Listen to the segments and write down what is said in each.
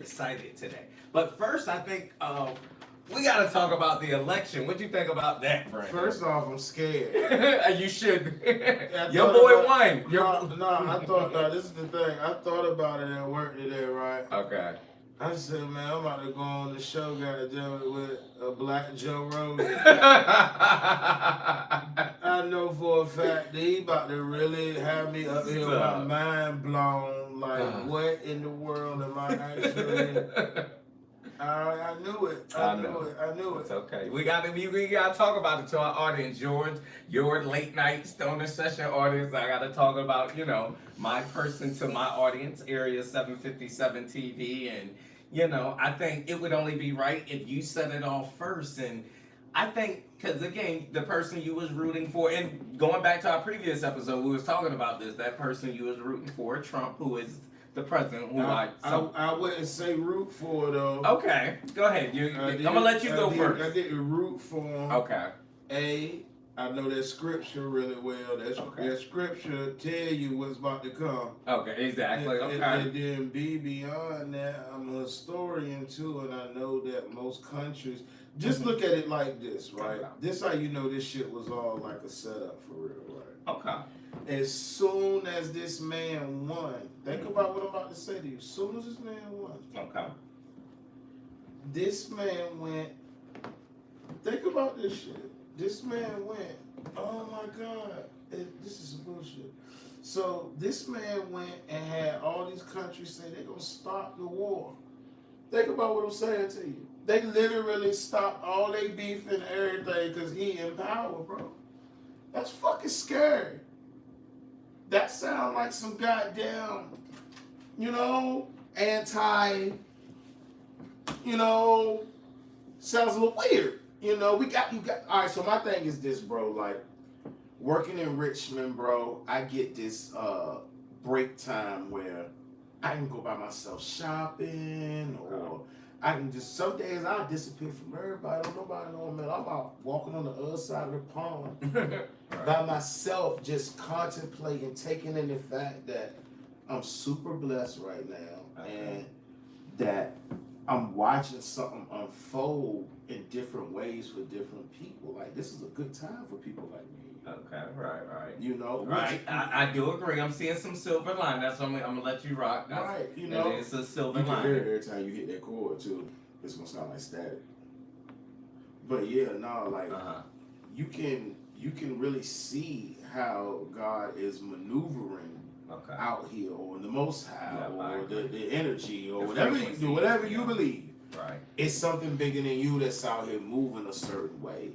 excited today. But first, I think we got to talk about the election. What do you think about that, Brandon? First off, I'm scared. You should. Your boy won. I thought, this is the thing. I thought about it at work today, right? Okay. I said, man, I'm about to go on the show, goddamn, with a black Joe Rogan. I know for a fact that he about to really have me up here with my mind blown. Like, what in the world am I actually... I knew it. I knew it. It's okay. We gotta talk about it to our audience, George. Your late night stoner session audience. I gotta talk about, my person to my audience, Area 757 TV, and I think it would only be right if you said it all first. And I think, because again, the person you was rooting for, and going back to our previous episode, we was talking about this. That person you was rooting for, Trump, who is the president, who I wouldn't say root for though. Okay, go ahead. I'm gonna let you go first. I didn't root for him. Okay. I know that scripture really well. That scripture tell you what's about to come. Okay, exactly. And then beyond that, I'm a historian too, and I know that most countries just look at it like this, right? Okay. This how you know this shit was all like a setup for real, right? Okay. As soon as this man won, think about what I'm about to say to you. As soon as this man won, okay, this man went. Think about this shit. This man went, oh my God, this is bullshit. So this man went and had all these countries say they're gonna stop the war. Think about what I'm saying to you. They literally stopped all their beef and everything because he in power, bro. That's fucking scary. That sound like some goddamn, anti, sounds a little weird. You got, all right, so my thing is this, bro, like, working in Richmond, bro, I get this break time where I can go by myself shopping, or I can just, some days I disappear from everybody, don't nobody know, man, I'm out walking on the other side of the pond by myself, just contemplating, taking in the fact that I'm super blessed right now, and that I'm watching something unfold in different ways for different people. Like, this is a good time for people like me. Okay, right. Right. I do agree. I'm seeing some silver line. That's why I'm gonna let you rock. Right, it's a silver line. You can hear it every time you hit that chord too. It's gonna sound like static. But yeah, you can really see how God is maneuvering out here, or the Most High, or the energy, or whatever you do, whatever you believe. Right. It's something bigger than you that's out here moving a certain way.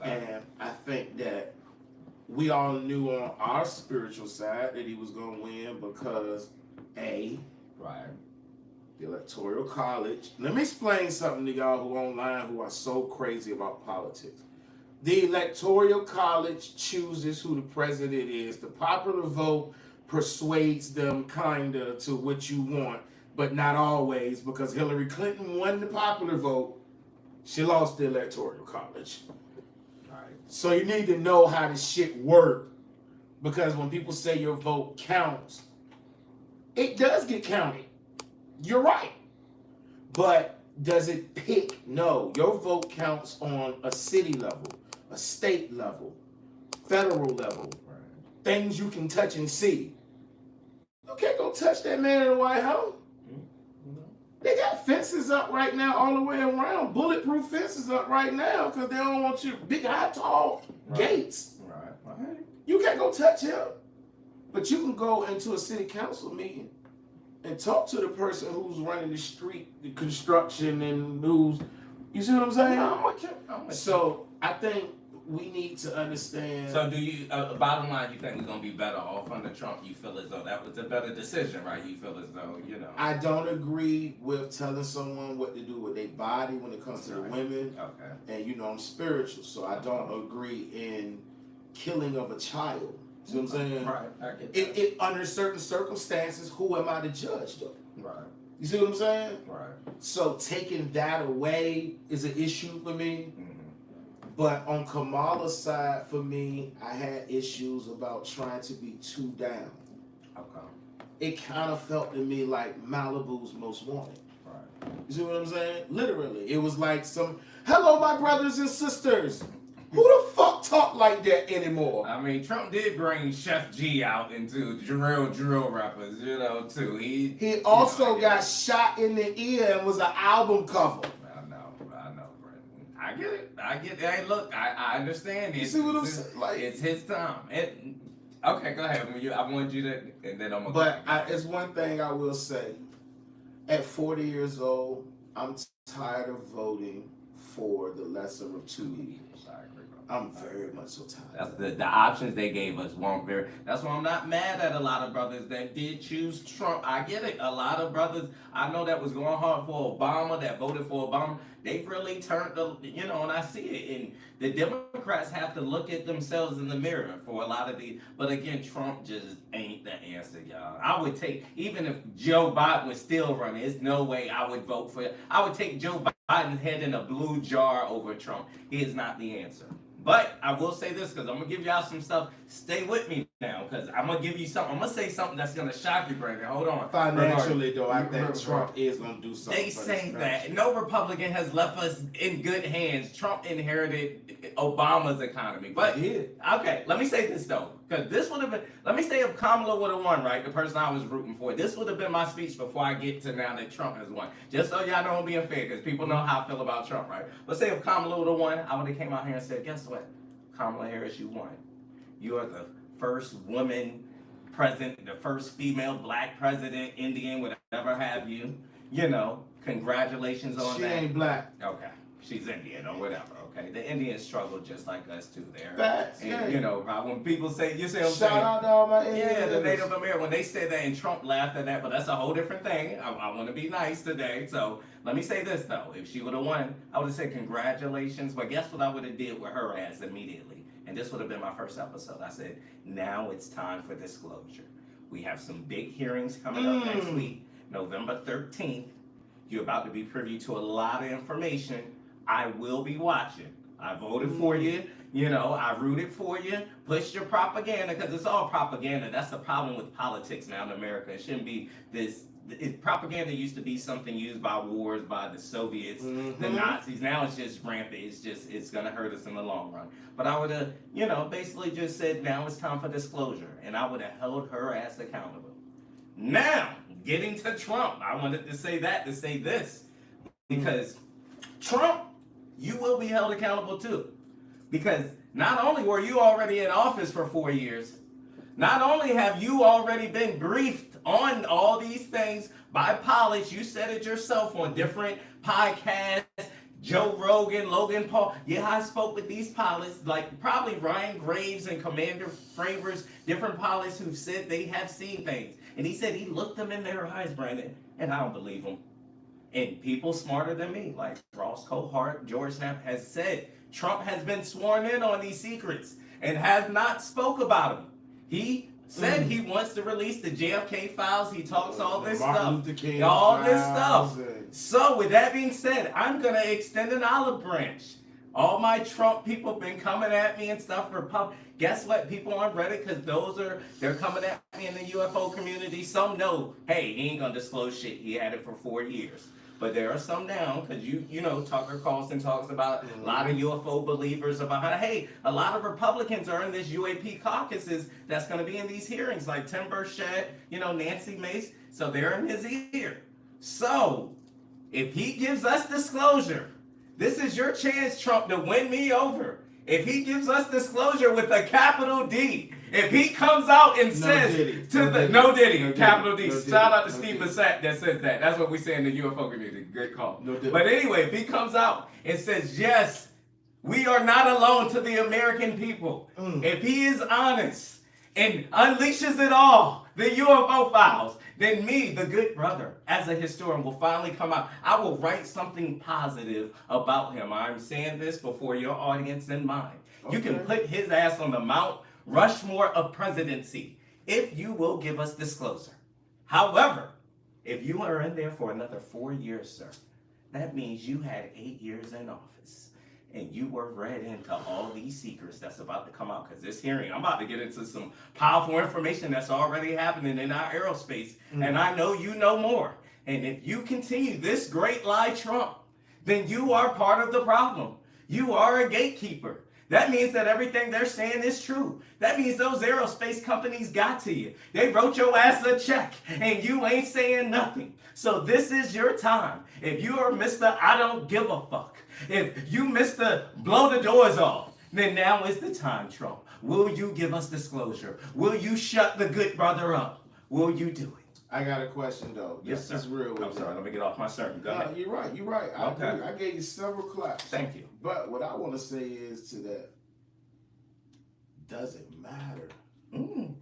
And I think that we all knew on our spiritual side that he was going to win because, the Electoral College. Let me explain something to y'all who online who are so crazy about politics. The Electoral College chooses who the president is. The popular vote persuades them kinda to what you want, but not always, because Hillary Clinton won the popular vote. She lost the Electoral College. So you need to know how this shit works, because when people say your vote counts, it does get counted. You're right. But does it pick? No. Your vote counts on a city level, a state level, federal level, things you can touch and see. You can't go touch that man in the White House. They got fences up right now all the way around, bulletproof fences up right now, because they don't want you big, high, tall gates. Right. You can't go touch him. But you can go into a city council meeting and talk to the person who's running the street, the construction, and who's, you see what I'm saying? I'm with you. So I think we need to understand. So do you, bottom line, you think we're going to be better off under Trump? You feel as though that was a better decision, right? You feel as though, I don't agree with telling someone what to do with their body when it comes to the women. Okay. And I'm spiritual, so I don't agree in killing of a child. See what I'm saying? Right. I get that. It under certain circumstances, who am I to judge though? Right. You see what I'm saying? Right. So taking that away is an issue for me. But on Kamala's side, for me, I had issues about trying to be too down. Okay. It kind of felt to me like Malibu's Most Wanted. Right. You see what I'm saying? Literally. It was like hello, my brothers and sisters. Who the fuck talk like that anymore? I mean, Trump did bring Chef G out into drill rappers, too. He also got shot in the ear and was an album cover. I know, Brandon. I get it. Hey, look, I understand it. You see what I'm saying? Like, it's his time. Okay, go ahead. I want you to, and then I'm gonna. But it's one thing I will say. At 40 years old, I'm tired of voting for the lesser of two evils. I agree, bro. I'm very much so tired. That's the options they gave us weren't very. That's why I'm not mad at a lot of brothers that did choose Trump. I get it. A lot of brothers I know that was going hard for Obama, that voted for Obama. They've really turned and I see it. And the Democrats have to look at themselves in the mirror for a lot of these. But again, Trump just ain't the answer, y'all. I would take, even if Joe Biden was still running, there's no way I would vote for it. I would take Joe Biden's head in a blue jar over Trump. He is not the answer. But I will say this, because I'm going to give y'all some stuff. Stay with me now, because I'm going to give you something. I'm going to say something that's going to shock you, Brandon. Hold on. Financially, though, I think Trump is going to do something. They say that. No Republican has left us in good hands. Trump inherited Obama's economy. But, okay, let me say this, though. Because this would have been, let me say if Kamala would have won, right, the person I was rooting for, this would have been my speech before I get to now that Trump has won. Just so y'all know I'm being fair, because people know how I feel about Trump, right? Let's say if Kamala would have won, I would have came out here and said, guess what? Kamala Harris, you won. You are the first woman president, the first female black president, Indian, whatever have you. Congratulations on that. She ain't black. Okay. She's Indian or whatever, okay? The Indians struggle just like us too there. Facts, and, when people say, you say, shout out to all my Indians. Yeah, the Native American, when they said that and Trump laughed at that, but that's a whole different thing. I want to be nice today. So let me say this, though. If she would have won, I would have said congratulations. But guess what I would have did with her ass immediately? And this would have been my first episode. I said, now it's time for disclosure. We have some big hearings coming up next week, November 13th. You're about to be privy to a lot of information. I will be watching. I voted for you. I rooted for you. Push your propaganda, because it's all propaganda. That's the problem with politics now in America. It shouldn't be this. Propaganda used to be something used by wars, by the Soviets, the Nazis. Now it's just rampant. It's going to hurt us in the long run. But I would have, basically just said, now it's time for disclosure. And I would have held her ass accountable. Now, getting to Trump. I wanted to say this. Because Trump, you will be held accountable too. Because not only were you already in office for 4 years, not only have you already been briefed on all these things by pilots, you said it yourself on different podcasts, Joe Rogan, Logan Paul. Yeah, I spoke with these pilots, like probably Ryan Graves and Commander Fravers, different pilots who've said they have seen things. And he said he looked them in their eyes, Brandon, and I don't believe him. And people smarter than me, like Ross Cohart, George Knapp, has said Trump has been sworn in on these secrets and has not spoke about them. He said he wants to release the JFK files. He talks all this stuff. All this stuff. So with that being said, I'm going to extend an olive branch. All my Trump people have been coming at me and stuff. Guess what? People on Reddit, because they're coming at me in the UFO community. Some know, hey, he ain't going to disclose shit. He had it for 4 years. But there are some now, because Tucker Carlson talks about a lot of UFO believers about how, hey, a lot of Republicans are in this UAP caucuses that's going to be in these hearings, like Tim Burchett, Nancy Mace. So they're in his ear. So if he gives us disclosure, this is your chance, Trump, to win me over. If he gives us disclosure with a capital D, if he comes out and says no Diddy, capital D. Shout out to Steve Bissett that says that. That's what we say in the UFO community. Good call. But anyway, if he comes out and says, yes, we are not alone to the American people. If he is honest and unleashes it all, the UFO files, then me, the good brother, as a historian, will finally come out. I will write something positive about him. I'm saying this before your audience and mine. Okay. You can put his ass on the Mount Rushmore of presidency if you will give us disclosure. However, if you are in there for another 4 years, sir, that means you had 8 years in office. And you were read into all these secrets that's about to come out. Because this hearing, I'm about to get into some powerful information that's already happening in our aerospace. And I know you know more. And if you continue this great lie, Trump, then you are part of the problem. You are a gatekeeper. That means that everything they're saying is true. That means those aerospace companies got to you. They wrote your ass a check and you ain't saying nothing. So this is your time. If you are Mr. I don't give a fuck, if you Mr. blow the doors off, then now is the time, Trump. Will you give us disclosure? Will you shut the good brother up? Will you do it? I got a question though. Yes, This is real. I'm sorry, let me get off my sermon. Go ahead. You're right. You're right. Okay. I gave you several claps. Thank you. But what I want to say is to that, does it matter? Mm.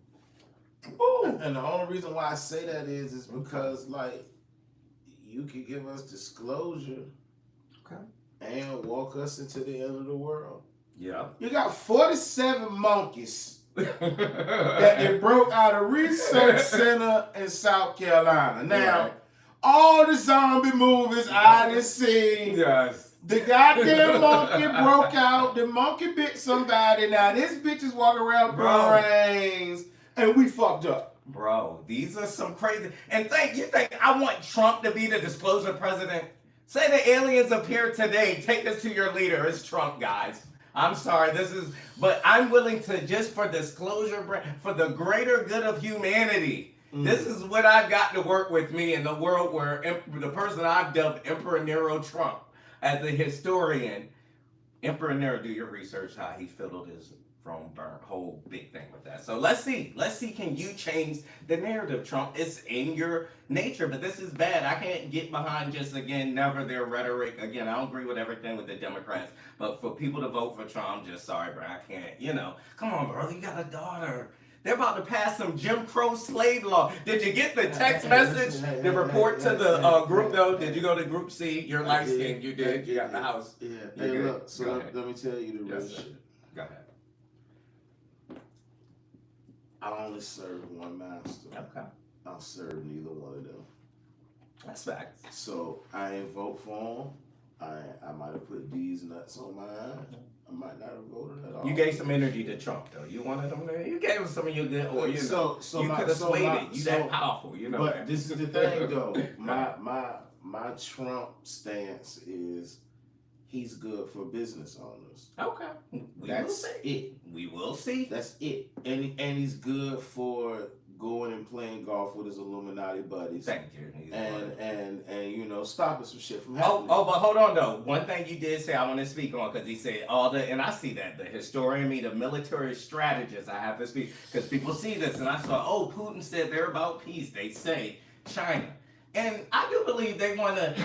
Ooh. And the only reason why I say that is because like you could give us disclosure, Okay. and walk us into the end of the world. Yeah. You got 47 monkeys that they broke out a research center in South Carolina. Now, Right. all the zombie movies I done seen, Yes. the goddamn monkey broke out, the monkey bit somebody. Now this bitch is walking around Bro. brains, and we fucked up. Bro, these are some crazy. And you think I want Trump to be the disclosure president? Say the aliens appear today. Take us to your leader. It's Trump, guys. I'm sorry, but I'm willing to, just for disclosure, for the greater good of humanity. This is what I've got to work with me in the world where the person I've dubbed Emperor Nero Trump as a historian. Emperor Nero, do your research how he fiddled his throne burnt, whole big thing with that. So let's see, can you change the narrative, Trump? It's in your nature, but this is bad. I can't get behind just, again, never their rhetoric. Again, I don't agree with everything with the Democrats, but for people to vote for Trump, I'm just sorry, bro, I can't, come on, brother, you got a daughter. They're about to pass some Jim Crow slave law. Did you get the text message, the report to the group, though? Did you go to Group C? You're light skinned, you did. You got the house. Yeah. You Hey, good? look, so Go ahead. let me tell you the real Yes, sir. shit. Go ahead. I only serve one master. Okay. I don't serve neither one of them. That's facts. So I ain't vote for him. I might have put these nuts on mine. I might not have voted at all. You gave some energy to Trump, though. You wanted him there. You gave him some of your good, or you could have swayed it. You that powerful, But man. this is the thing, though. My Trump stance is he's good for business owners. Okay. We will That's see. it. We will see. That's it. And he's good for going and playing golf with his Illuminati buddies. Thank you. He's And stopping some shit from Oh, happening. but hold on though. One thing you did say I want to speak on, because he said and I see that the historian, the military strategist, I have to speak because people see this, and I saw, Putin said they're about peace. They say China, and I do believe they want to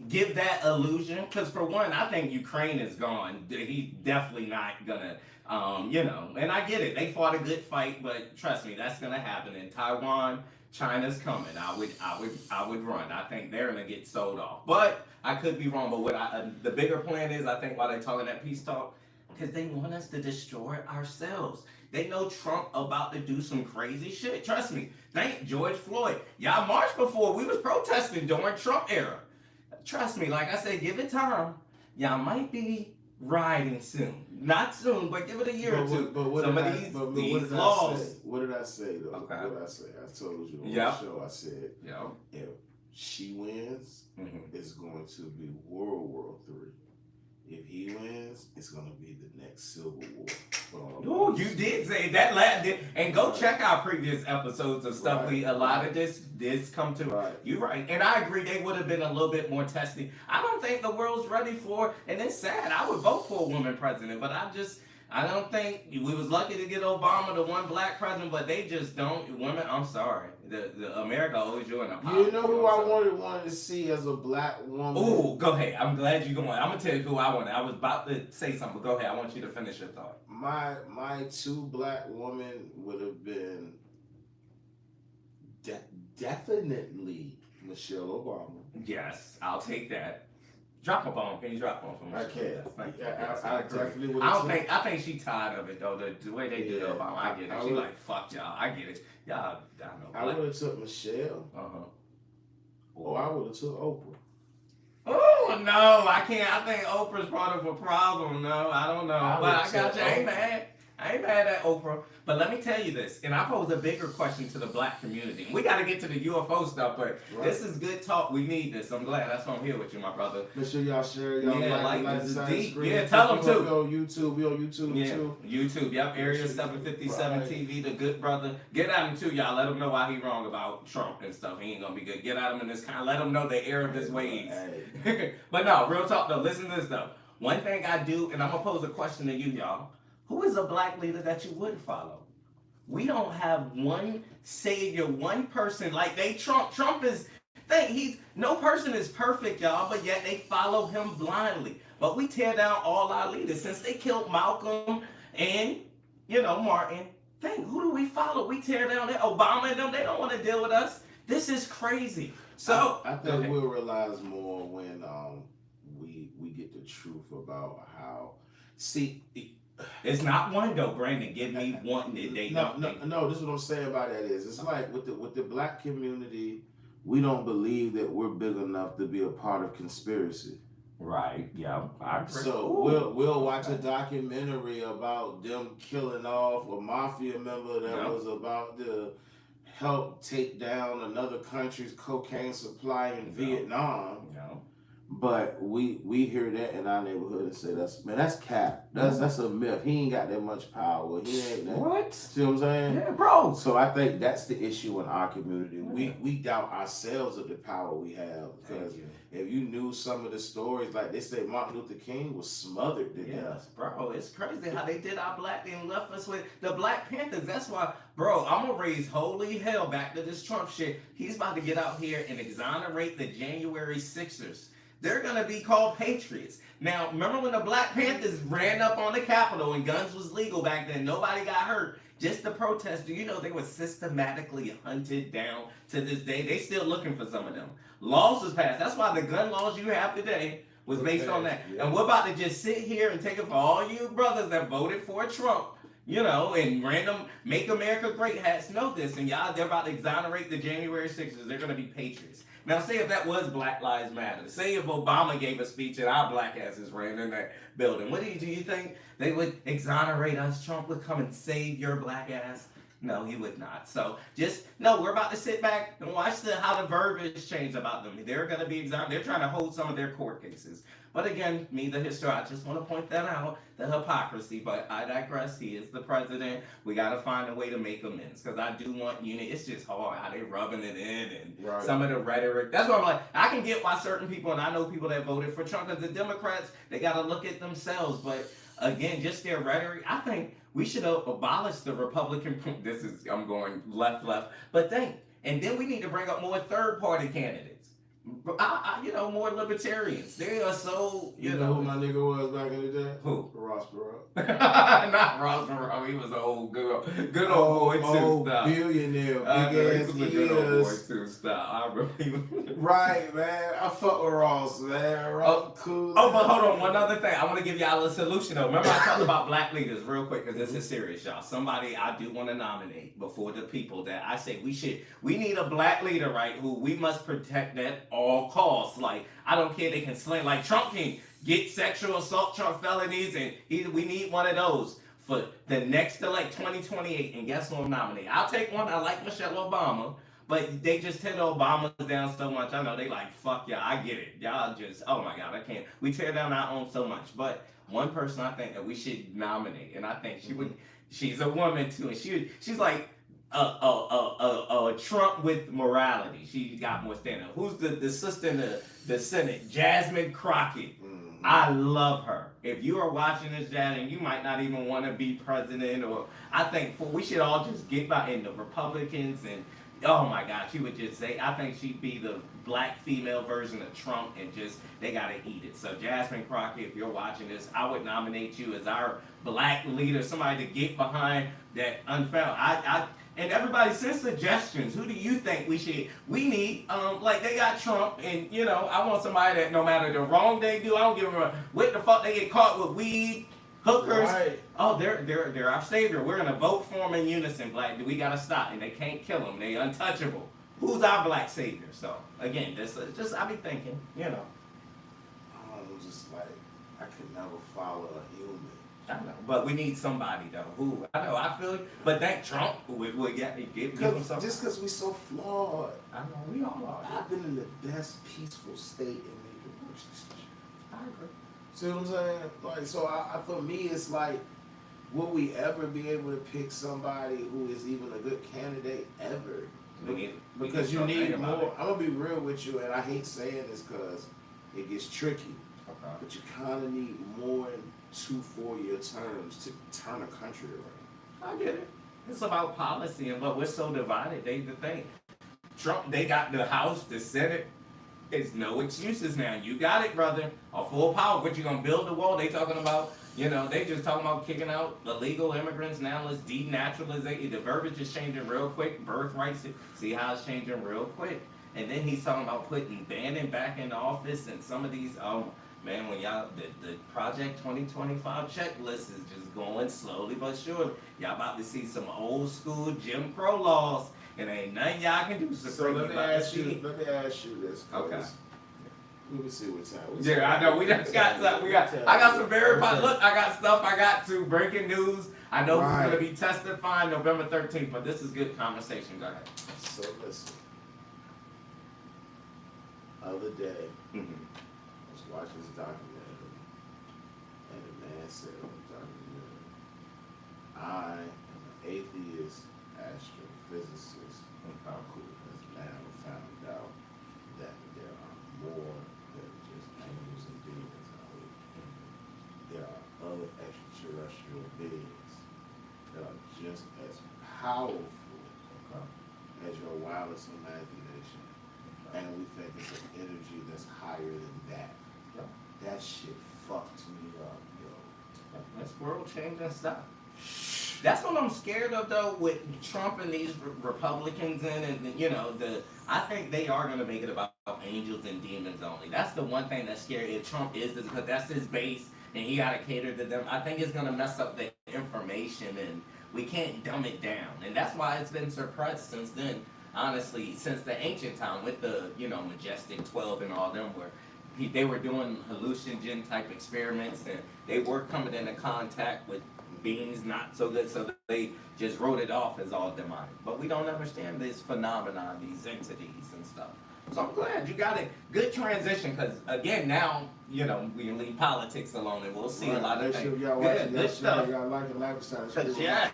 give that illusion, because for one, I think Ukraine is gone. He's definitely not gonna. And I get it. They fought a good fight, but trust me, that's gonna happen in Taiwan. China's coming. I would run. I think they're gonna get sold off, but I could be wrong. But the bigger plan is, I think why they're talking that peace talk, because they want us to destroy ourselves. They know Trump about to do some crazy shit. Trust me. Thank George Floyd. Y'all marched before. We was protesting during Trump era. Trust me. Like I said, give it time. Y'all might be riding soon. Not soon, but give it a year or two. But what Some did of I, these but these what did laws. I say? What did I say though? Okay. What did I say? I told you on Yeah. the show. I said, Yeah. if she wins, Mm-hmm. it's going to be World War III. If he wins, it's going to be the next Civil War. Oh, you did say that and go check our previous episodes of stuff. Right. A lot of this come to. Right. You're right, and I agree. They would have been a little bit more testing. I don't think the world's ready for, and it's sad. I would vote for a woman president, but I don't think we was lucky to get Obama, the one black president, but they just don't. Women, I'm sorry. The America owes you an apology. You know who I wanted to see as a black woman? Ooh, go ahead. I'm glad you're going. I'm gonna tell you who I wanted. I was about to say something, but go ahead. I want you to finish your thought. My two black women would have been definitely Michelle Obama. Yes, I'll take that. Drop a bomb. Can you drop one for me? I can. Thank you. I Yes, agree. definitely would. I think she tired of it though. The way they do Yeah, the Obama, I get it. I She would- like fuck y'all. I get it. Y'all, I know. I would have took Michelle, or I would have took Oprah. Oh no, I can't. I think Oprah's part of a problem. No, I don't know. I But I would got you. take I ain't mad. I I ain't mad at Oprah. But let me tell you this, and I pose a bigger question to the black community. And we got to get to the UFO stuff, but this is good talk. We need this. I'm glad. That's why I'm here with you, my brother. Make sure y'all share. Y'all like this is deep. screen. Yeah, tell them too. We on YouTube. We on YouTube too. YouTube. Yep. Area 757 TV. The Good Brother. Get at him too, y'all. Let him know why he wrong about Trump and stuff. He ain't gonna be good. Get at him in this kind. Let him know the error of his ways. But no, real talk though. Listen to this though. One thing I do, and I'm gonna pose a question to you, y'all. Who is a black leader that you would follow? We don't have one savior, one person like Trump is. No person is perfect, y'all, but yet they follow him blindly. But we tear down all our leaders since they killed Malcolm and Martin. Who do we follow? We tear down Obama and them. They don't want to deal with us. This is crazy. So I think we'll realize more when we get the truth about how. See, it's not one though, Brandon. Give me one. No. This is what I'm saying about that is it's like with the black community, we don't believe that we're big enough to be a part of conspiracy. Right. Yeah. So we'll watch a documentary about them killing off a mafia member that was about to help take down another country's cocaine supply in Vietnam. But we hear that in our neighborhood and say that's cap. That's a myth. He ain't got that much power. He ain't that. What? See what I'm saying? Yeah, bro. So I think that's the issue in our community. We doubt ourselves of the power we have because if you knew some of the stories, like they say Martin Luther King was smothered to death. Bro, it's crazy how they did our black and left us with the Black Panthers. That's why, bro, I'm gonna raise holy hell back to this Trump shit. He's about to get out here and exonerate the January 6ers. They're going to be called patriots. Now, remember when the Black Panthers ran up on the Capitol and guns was legal back then, nobody got hurt, just to protest. Do you know they were systematically hunted down to this day? They still looking for some of them. Laws was passed. That's why the gun laws you have today was based on that. Yeah. And we're about to just sit here and take it for all you brothers that voted for Trump, and random Make America Great hats know this. And y'all, they're about to exonerate the January 6ers. They're going to be patriots. Now, say if that was Black Lives Matter. Say if Obama gave a speech and our black asses ran in that building. What do you think they would exonerate us? Trump would come and save your black ass? No, he would not. So we're about to sit back and watch how the verbiage change about them. They're going to be exonerated. They're trying to hold some of their court cases. But again, me, the historian, I just want to point that out, the hypocrisy. But I digress. He is the president. We got to find a way to make amends because I do want unity. It's just hard how they rubbing it in and some of the rhetoric. That's why I'm like, I can get why certain people, and I know people that voted for Trump, because the Democrats, they got to look at themselves. But again, just their rhetoric, I think we should abolish the Republican. I'm going left, but and then we need to bring up more third-party candidates. More libertarians. They are so, You know who my nigga was back in the day? Who? Ross Perot. Not Ross Perot. He was an old good old boy too. Old billionaire, big ass ears. Good old boy too. Stop. I really. Right, man. I fuck with Ross, man. Ross cool. Oh, but hold on. One other thing. I want to give y'all a solution though. Remember I talked about black leaders real quick because this is serious, y'all. Somebody I do want to nominate before the people that I say we need a black leader, right? Who we must protect at all costs. Like, I don't care, they can sling, like Trump can get sexual assault Trump felonies, and we need one of those for the next 2028. And guess who I'm nominating? I'll take one. I like Michelle Obama, but they just tear the Obamas down so much. I know they like, fuck y'all, I get it. Y'all just, oh my God, I can't. We tear down our own so much. But one person I think that we should nominate, and I think she's a woman too, and she's like a Trump with morality. She got more stand up. Who's the sister in the Senate? Jasmine Crockett. Mm-hmm. I love her. If you are watching this, Jasmine, you might not even want to be president, or I think we should all just get by in the Republicans and oh my God, she would just say, I think she'd be the black female version of Trump and just, they gotta eat it. So Jasmine Crockett, if you're watching this, I would nominate you as our black leader, somebody to get behind that unfound. And everybody send suggestions. Who do you think we need? Like they got Trump, and I want somebody that no matter the wrong they do, I don't give a what the fuck they get caught with weed, hookers. Right. Oh, they're our savior. We're gonna vote for them in unison. Black, we gotta stop, and they can't kill them. They untouchable. Who's our black savior? So again, just I be thinking, I'm just like I could never follow a human. I know, but we need somebody though. Who I know, I feel, but thank Trump would give him something. Just because we so flawed. I know we all are. I've been in the best peaceful state in the worst state. I agree. See what I'm saying? Like, so I for me, it's like, will we ever be able to pick somebody who is even a good candidate ever? Because you need more. I'm gonna be real with you, and I hate saying this because it gets tricky. Okay. But you kind of need more than 2 4-year terms to turn a country around. I get it. It's about policy, but we're so divided. They the thing. Trump, they got the House, the Senate. It's no excuses now. You got it, brother. A full power. What you gonna build the wall? They talking about, they just talking about kicking out illegal immigrants. Now let's denaturalize. The verbiage is changing real quick. Birthrights. See how it's changing real quick. And then he's talking about putting Bannon back in office and some of these. Man, when y'all the Project 2025 checklist is just going slowly but surely. Y'all about to see some old school Jim Crow laws. And ain't nothing y'all can do. So let me ask you this. Okay. Let me see what time. Yeah, I know. We just got something. I got some look, I got stuff I got to. Breaking news. I know we're going to be testifying November 13th, but this is good conversation. Go ahead. So listen. Other day, I was watching this documentary, and the man said on the documentary, I am an atheist astrophysicist who has now found out that there are more than just angels and demons out here. There are other extraterrestrial beings that are just as powerful as your wildest imagination. And we think it's an energy that's higher than that. That shit fucked me up, yo. That's world changing stuff. That's what I'm scared of though with Trump and these Republicans I think they are going to make it about angels and demons only. That's the one thing that's scary if Trump is this, because that's his base and he got to cater to them. I think it's going to mess up the information and we can't dumb it down. And that's why it's been suppressed since then. Honestly, since the ancient time with the, Majestic 12 and all them where they were doing hallucinogen type experiments and they were coming into contact with beings not so good, so they just wrote it off as all demonic. But we don't understand this phenomenon, these entities and stuff. So I'm glad you got a good transition because, again, now, we can leave politics alone and we'll see a lot of things. Good stuff. Y'all like Yes.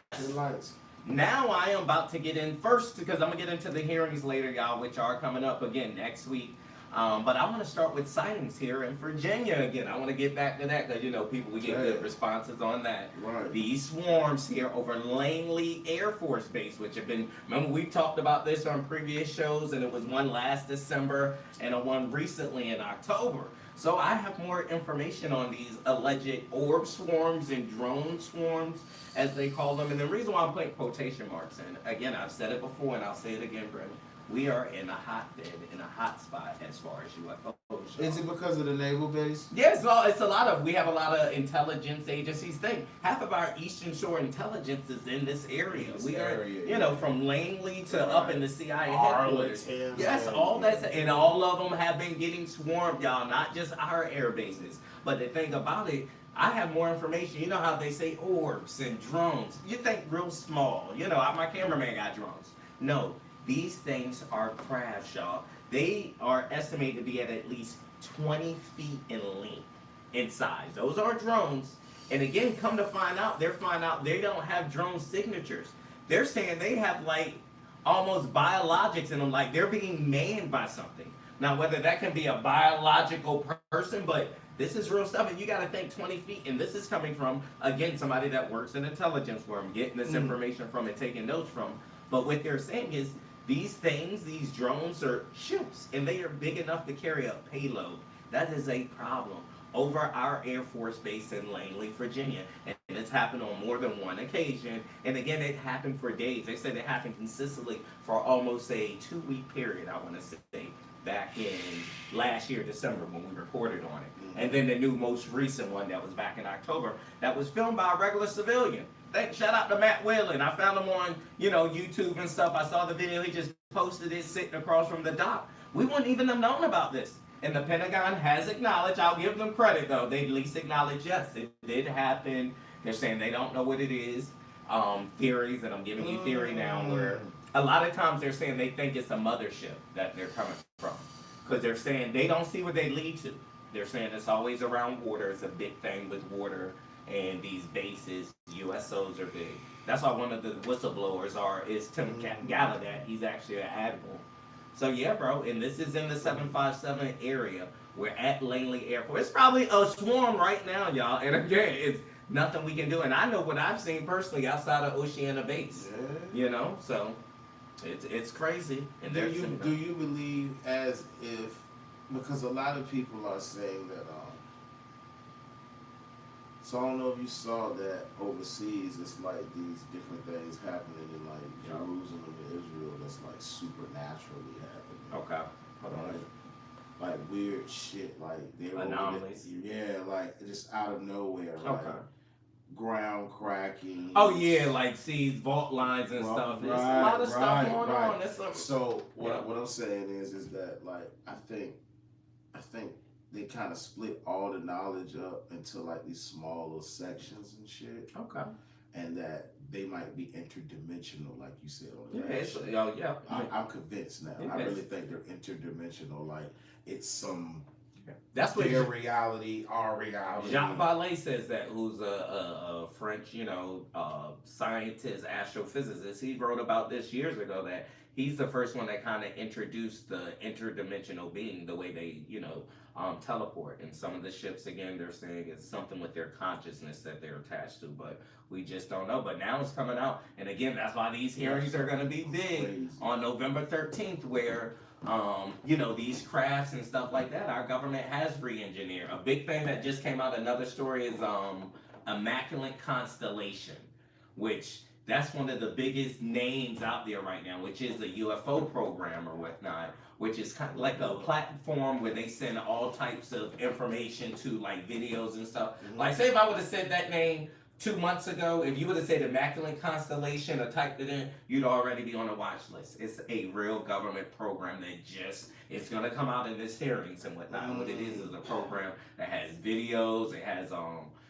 Now I am about to get in first because I'm going to get into the hearings later, y'all, which are coming up again next week. But I want to start with sightings here in Virginia again. I want to get back to that because, people, we get good responses on that. Right. These swarms here over Langley Air Force Base, which have been, remember we talked about this on previous shows, and it was one last December and a one recently in October. So I have more information on these alleged orb swarms and drone swarms, as they call them. And the reason why I'm putting quotation marks in, again, I've said it before and I'll say it again, Brennan. We are in a hotbed, in a hot spot as far as UFOs. Is it because of the naval base? Yes, we have a lot of intelligence agencies. Half of our Eastern Shore intelligence is in this area. From Langley to up in the CIA headquarters. Yes, all that, and all of them have been getting swarmed, y'all, not just our air bases. But the thing about it, I have more information. You know how they say orbs and drones. You think real small. My cameraman got drones. No. These things are crafts, y'all. They are estimated to be at least 20 feet in length, in size. Those are drones. And again, come to find out they don't have drone signatures. They're saying they have almost biologics in them, like they're being manned by something. Now, whether that can be a biological person, but this is real stuff, and you got to think 20 feet, and this is coming from, again, somebody that works in intelligence where I'm getting this information from and taking notes from. But what they're saying is, these drones are ships, and they are big enough to carry a payload. That is a problem over our Air Force Base in Langley, Virginia. And it's happened on more than one occasion. And again, it happened for days. They said it happened consistently for almost a 2-week period, I want to say, back in last year, December, when we reported on it. And then the most recent one that was back in October, that was filmed by a regular civilian. Shout out to Matt Whalen. I found him on, YouTube and stuff. I saw the video. He just posted it sitting across from the dock. We wouldn't even have known about this. And the Pentagon has acknowledged, I'll give them credit though, they at least acknowledged, yes, it did happen They're saying they don't know what it is. Theories, and I'm giving you theory now, where a lot of times they're saying they think it's a mothership that they're coming from. Because they're saying they don't see where they lead to. They're saying it's always around water. It's a big thing with water and these bases. USOs are big. That's why one of the whistleblowers is Tim Gallaudet. He's actually an admiral. So yeah, bro, and this is in the 757 area. We're at Langley Airport. It's probably a swarm right now, y'all. And again, it's nothing we can do. And I know what I've seen personally outside of Oceana Base. Yeah. You know, so it's crazy. And do you believe as if, because a lot of people are saying that so I don't know if you saw that overseas, it's like these different things happening in like Jerusalem and Israel that's like supernaturally happening. Okay. Hold on. Like weird shit, like they're anomalies. Yeah, like just out of nowhere. Like ground cracking. Oh yeah, like vault lines and stuff. There's a lot of stuff going on. So what I'm saying is that like I think they kind of split all the knowledge up into like these smaller sections and shit. Okay. And that they might be interdimensional, like you said on the I'm convinced now. I really think they're interdimensional. Like it's some. That's what their reality, our reality. Jacques Vallée says that, who's a French, scientist, astrophysicist. He wrote about this years ago, that he's the first one that kind of introduced the interdimensional being, the way they, teleport. And some of the ships, again, they're saying it's something with their consciousness that they're attached to, but we just don't know. But now it's coming out, and again, that's why these hearings are going to be big on November 13th, where these crafts and stuff like that, our government has re-engineered. A big thing that just came out, another story, is Immaculate Constellation, which that's one of the biggest names out there right now, which is a UFO program or whatnot, which is kind of like a platform where they send all types of information to like videos and stuff. Like say if I would have said that name 2 months ago, if you would have said Immaculate Constellation or typed it in, you'd already be on a watch list. It's a real government program that it's going to come out in this hearings and whatnot. What it is a program that has videos, it has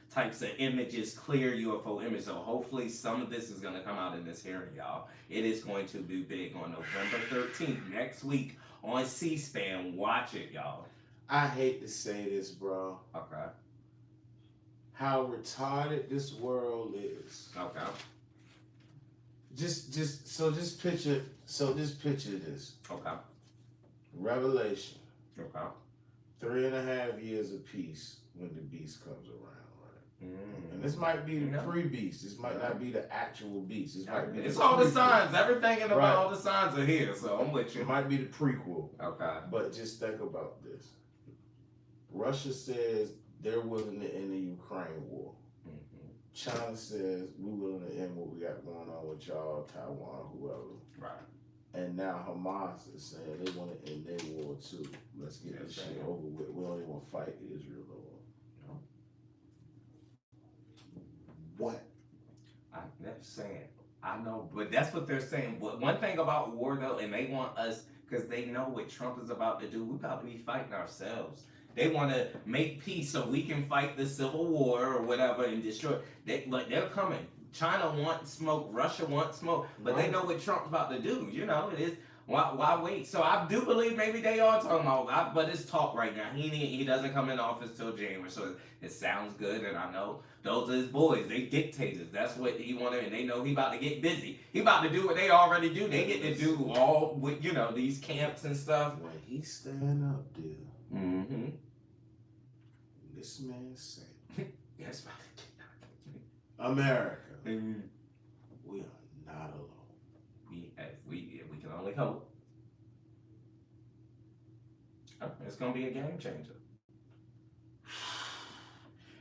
types of images, clear UFO images. So hopefully some of this is going to come out in this hearing, y'all. It is going to be big on November 13th, next week on C-SPAN. Watch it, y'all. I hate to say this, bro. Okay. How retarded this world is. Okay. Just picture this. Okay. Revelation. Okay. 3.5 years of peace when the beast comes around, right? And this might be the pre-beast. This might not be the actual beast. This might be. It's all the signs. Everything in about all the signs are here. So I'm with you. It might be the prequel. Okay. But just think about this. Russia says they're willing to end the Ukraine war. China says we're willing to end what we got going on with y'all, Taiwan, whoever. Right. And now Hamas is saying they want to end their war too. Let's get this shit over with. We don't even want to fight Israel no more. No. What? I'm just saying. I know, but that's what they're saying. But one thing about war though, and they want us, because they know what Trump is about to do, we probably be fighting ourselves. They want to make peace so we can fight the civil war or whatever and destroy. They're coming. China wants smoke. Russia wants smoke. But they know what Trump's about to do. It is. Why wait? So I do believe maybe they are talking about, but it's talk right now. He doesn't come in office till January, so it sounds good. And I know those are his boys. They dictators. That's what he wanted, and they know he about to get busy. He about to do what they already do. They get to do all with these camps and stuff. When he stand up there. Mm-hmm. This man said, "Yes, America, we are not alone. We can only hope. It's gonna be a game changer,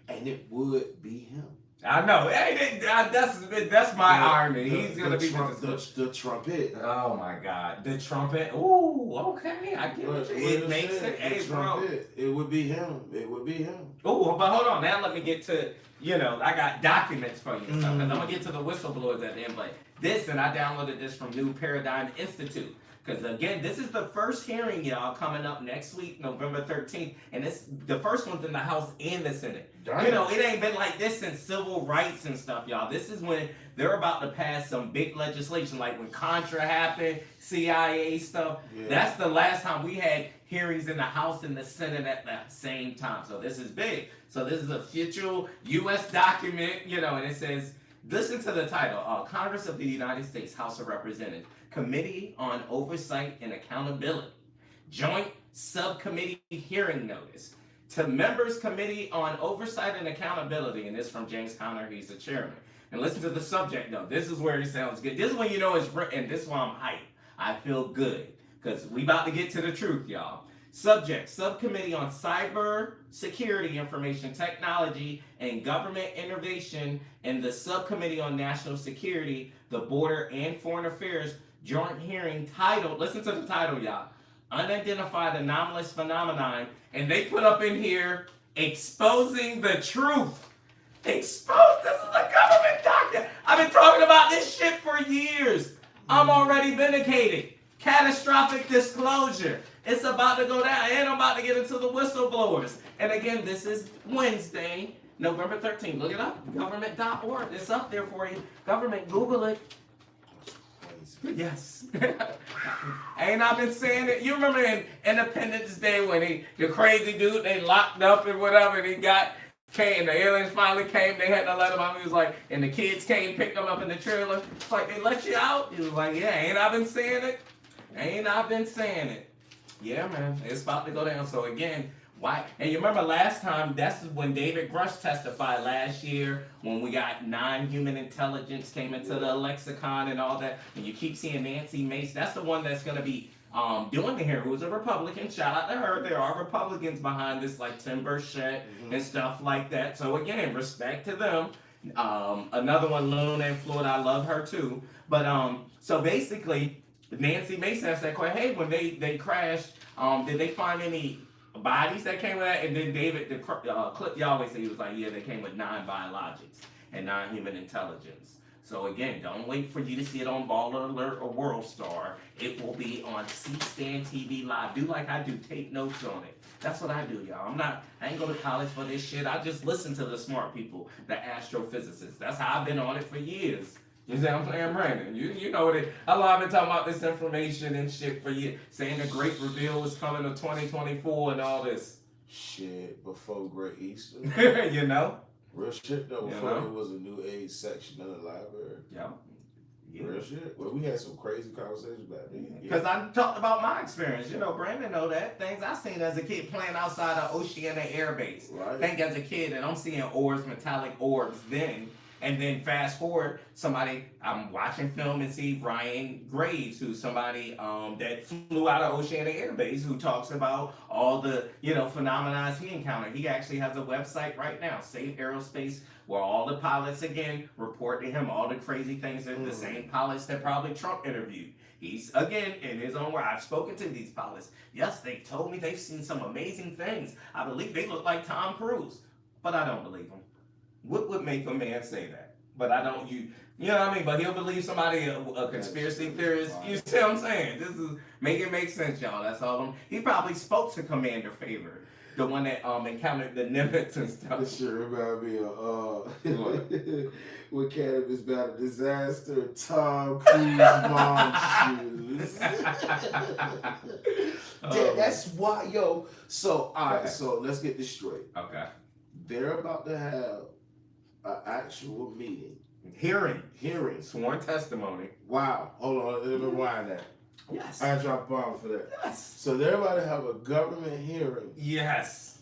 and it would be him. I know. Hey, that's my irony. He's gonna be the trumpet. Oh my God, the trumpet. Ooh, okay, I get it. It makes sense. Hey, bro. It would be him. It would be him. Oh, but hold on. Now let me get to I got documents for you, because I'm gonna get to the whistleblowers at the end. But this, and I downloaded this from New Paradigm Institute. Because again, this is the first hearing, y'all, coming up next week, November 13th. And it's the first one's in the House and the Senate. Damn. You know, it ain't been like this since civil rights and stuff, y'all. This is when they're about to pass some big legislation, like when Contra happened, CIA stuff. Yeah. That's the last time we had hearings in the House and the Senate at the same time. So this is big. So this is a official U.S. document, you know, and it says, listen to the title, Congress of the United States, House of Representatives, Committee on Oversight and Accountability, Joint Subcommittee Hearing Notice to Members Committee on Oversight and Accountability, and this from James Conner, he's the chairman. And listen to the subject though, this is where it sounds good. This is when you know it's written, and this is why I'm hyped. I feel good, because we about to get to the truth, y'all. Subject, Subcommittee on Cyber Security, Information Technology, and Government Innovation, and the Subcommittee on National Security, the Border and Foreign Affairs, joint hearing titled, listen to the title, y'all, Unidentified Anomalous Phenomenon, and they put up in here, Exposing the Truth. Expose, this is a government document. I've been talking about this shit for years. I'm already vindicated. Catastrophic disclosure. It's about to go down, and I'm about to get into the whistleblowers. And again, this is Wednesday, November 13th. Look it up, government.org. It's up there for you. Government, Google it. Yes. Ain't I been saying it? You remember in Independence Day when the crazy dude, they locked up and whatever, and came, the aliens finally came, they had to let him out. He was like, and the kids came, picked him up in the trailer. It's like, they let you out? He was like, yeah, ain't I been saying it? Ain't I been saying it? Yeah, man, it's about to go down. So again, why? And you remember last time, that's when David Grush testified last year, when we got non-human intelligence came into the lexicon and all that. And you keep seeing Nancy Mace. That's the one that's going to be doing the hearing, who's a Republican. Shout out to her. There are Republicans behind this, like Tim Burchett and stuff like that. So again, respect to them. Another one, Luna in Florida. I love her too. But so basically, Nancy Mason asked that question, hey, when they crashed, did they find any bodies that came with that? And then David, the clip you always say, he was like, yeah, they came with 9 biologics and non-human intelligence. So again, don't wait for you to see it on Baller Alert or World Star. It will be on C-SPAN TV Live. Do like I do, take notes on it. That's what I do, y'all. I ain't go to college for this shit. I just listen to the smart people, the astrophysicists. That's how I've been on it for years. You see what I'm saying, Brandon? You know it. How long I've been talking about this information and shit for years, saying the Great Reveal was coming to 2024 and all this. Shit, before Great Easter. You know? Real shit though, before there was a New Age section of the library. Yeah. Real shit. Well, we had some crazy conversations back then. Because I talked about my experience. You know, Brandon know that. Things I seen as a kid playing outside of Oceana Air Base. Right. Think as a kid, and I'm seeing orbs, metallic orbs then. And then fast forward, I'm watching film and see Ryan Graves, who's somebody that flew out of Oceana Air Base, who talks about all the, phenomena he encountered. He actually has a website right now, Safe Aerospace, where all the pilots, again, report to him all the crazy things that the same pilots that probably Trump interviewed. He's, again, in his own word, I've spoken to these pilots. Yes, they've told me they've seen some amazing things. I believe they look like Tom Cruise, but I don't believe them. What would make a man say that? But I don't, you know what I mean? But he'll believe somebody, a conspiracy theorist. You see what I'm saying? This is, make it make sense, y'all. That's all. He probably spoke to Commander Favor, the one that encountered the Nimitz and stuff. This shit remind me of, when Cannabis Battle Disaster, Tom Cruise mom shoes. That's why, yo. So, all right, so let's get this straight. Okay. They're about to have an actual meeting. Hearing. Sworn testimony. Wow. Hold on. Let me rewind that. Yes. I dropped a bomb for that. Yes. So they're about to have a government hearing. Yes.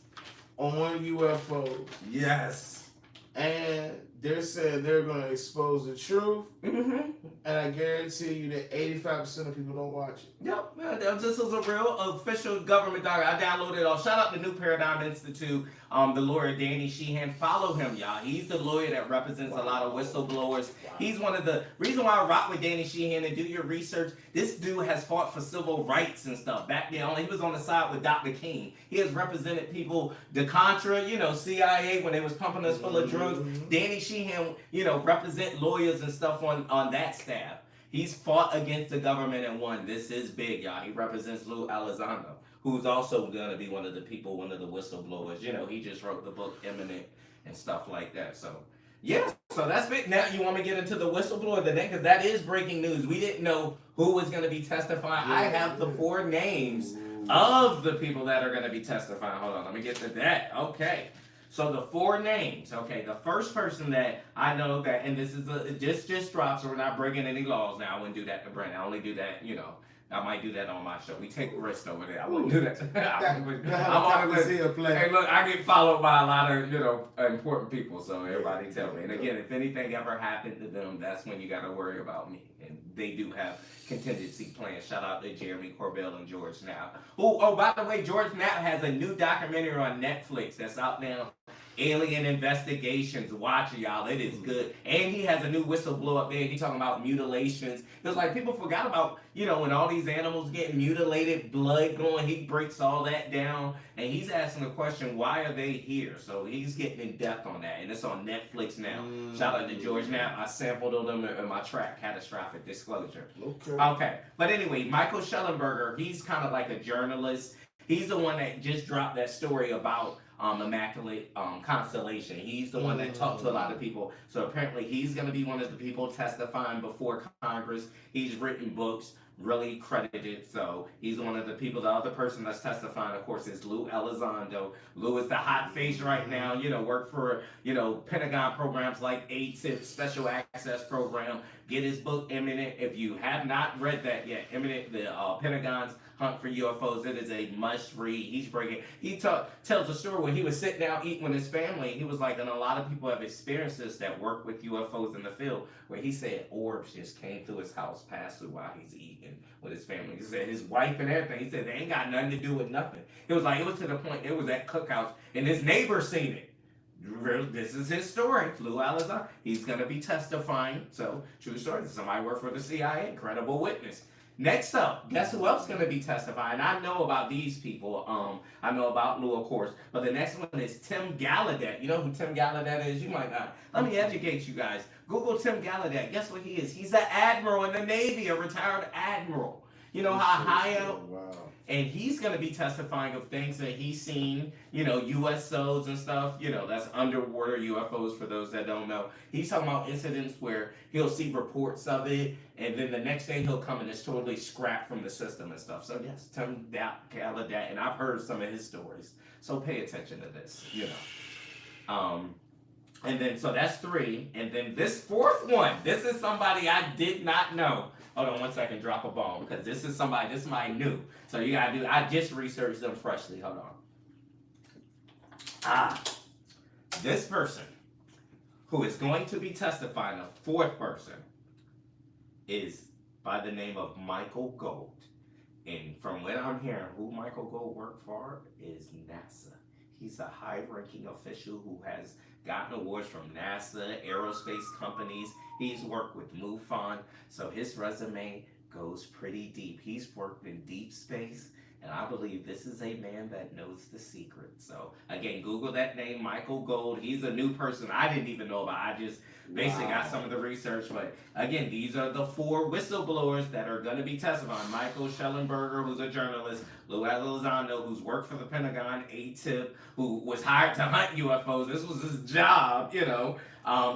On UFOs. Yes. And they're saying they're going to expose the truth. Mm-hmm. And I guarantee you that 85% of people don't watch it. Yep, this is a real official government document. I downloaded it all. Shout out to New Paradigm Institute, the lawyer Danny Sheehan. Follow him, y'all. He's the lawyer that represents a lot of whistleblowers. He's one of the reason why I rock with Danny Sheehan and do your research. This dude has fought for civil rights and stuff. Back then, he was on the side with Dr. King. He has represented people, the Contra, CIA when they was pumping us full of drugs. Danny Sheehan, represent lawyers and stuff on that staff. He's fought against the government and won. This is big, y'all. He represents Lou Elizondo, who's also going to be one of the people, one of the whistleblowers. You know, he just wrote the book Imminent and stuff like that. So, yeah, so that's big. Now, you want me to get into the whistleblower today? Because that is breaking news. We didn't know who was going to be testifying. I have the 4 names of the people that are going to be testifying. Hold on, let me get to that. Okay. So the 4 names, okay, the first person that I know that, and this is just dropped, so we're not breaking any laws now. I wouldn't do that to Brent. I only do that, you know. I might do that on my show. We take risks over there. I wouldn't do that. Hey, look, I get followed by a lot of, you know, important people, so everybody tell me. And again, if anything ever happened to them, that's when you got to worry about me. And they do have contingency plans. Shout out to Jeremy Corbell and George Knapp. Oh, by the way, George Knapp has a new documentary on Netflix that's out now. Alien Investigations. Watch it, y'all. It is good. And he has a new whistleblower up there. He's talking about mutilations. Because, like, people forgot about, you know, when all these animals getting mutilated, blood going, he breaks all that down. And he's asking the question, why are they here? So he's getting in depth on that. And it's on Netflix now. Shout out to George Knapp. I sampled them in my track, Catastrophic Disclosure. Okay. But anyway, Michael Schellenberger, he's kind of like a journalist. He's the one that just dropped that story about Immaculate Constellation. He's the one that talked to a lot of people. So apparently he's going to be one of the people testifying before Congress. He's written books, really credited. So he's one of the people. The other person that's testifying, of course, is Lou Elizondo. Lou is the hot face right now. You know, work for, you know, Pentagon programs like ATIP, Special Access Program. Get his book, Imminent. If you have not read that yet, Imminent, the Pentagon's Hunt for UFOs. It is a must read. He tells a story when he was sitting down eating with his family. He was like, and a lot of people have experienced this that work with UFOs in the field, where he said orbs just came through his house, passed through while he's eating with his family. He said his wife and everything. He said they ain't got nothing to do with nothing. It was like, it was to the point, it was at cookhouse, and his neighbor seen it. This is his story. Lou Elizondo. He's going to be testifying. So, true story. Somebody worked for the CIA. Incredible witness. Next up, guess who else is going to be testifying? I know about these people. I know about Lou, of course. But the next one is Tim Gallaudet. You know who Tim Gallaudet is? You might not. Let me educate you guys. Google Tim Gallaudet. Guess what he is? He's an admiral in the Navy, a retired admiral. You know how high up? Wow. And he's going to be testifying of things that he's seen, you know, USOs and stuff, you know, that's underwater UFOs for those that don't know. He's talking about incidents where he'll see reports of it, and then the next day he'll come and it's totally scrapped from the system and stuff. So yes, Tim Gallaudet, and I've heard some of his stories. So pay attention to this, you know. And then, so that's 3. And then this 4th one, this is somebody I did not know. Hold on 1 second, drop a bomb, because this is somebody new. So you gotta do, I just researched them freshly, hold on. This person who is going to be testifying, the 4th person, is by the name of Michael Gold. And from what I'm hearing, who Michael Gold worked for is NASA. He's a high-ranking official who has gotten awards from NASA, aerospace companies. He's worked with MUFON, so his resume goes pretty deep. He's worked in deep space, and I believe this is a man that knows the secret. So, again, Google that name, Michael Gold. He's a new person I didn't even know about. I just basically got some of the research. But, again, these are the 4 whistleblowers that are going to be testifying. Michael Schellenberger, who's a journalist. Lou Elizondo, who's worked for the Pentagon. ATIP, who was hired to hunt UFOs. This was his job, you know.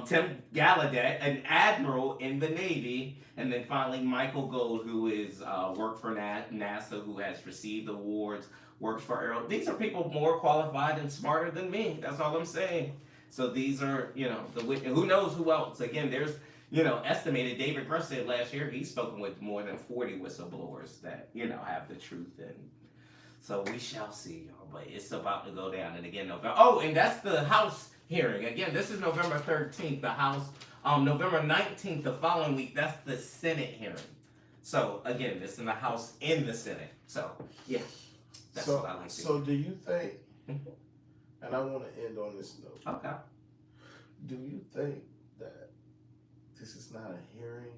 Tim Gallaudet, an admiral in the Navy. And then finally, Michael Gold, who is worked for NASA, who has received awards, works for Aero. These are people more qualified and smarter than me. That's all I'm saying. So these are, you know, who knows who else. Again, there's, you know, estimated, David Grush said last year, he's spoken with more than 40 whistleblowers that, you know, have the truth. And so we shall see, y'all. But it's about to go down. And again, November. Oh, and that's the House hearing. Again, this is November 13th, the House. November 19th, the following week, that's the Senate hearing. So, again, this in the House, in the Senate. So, yeah, that's what I like to So, do you think, and I want to end on this note. Okay. Do you think that this is not a hearing,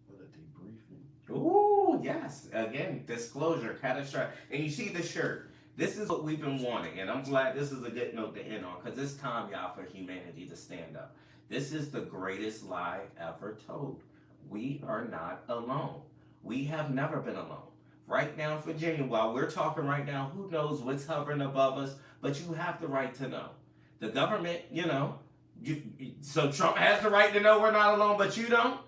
but a debriefing? Ooh, yes. Again, disclosure, catastrophic. And you see the shirt. This is what we've been wanting, and I'm glad this is a good note to end on, because it's time, y'all, for humanity to stand up. This is the greatest lie ever told. we are not alone. We have never been alone. Right now in Virginia, while we're talking right now, who knows what's hovering above us, but you have the right to know. The government, so Trump has the right to know we're not alone, but you don't.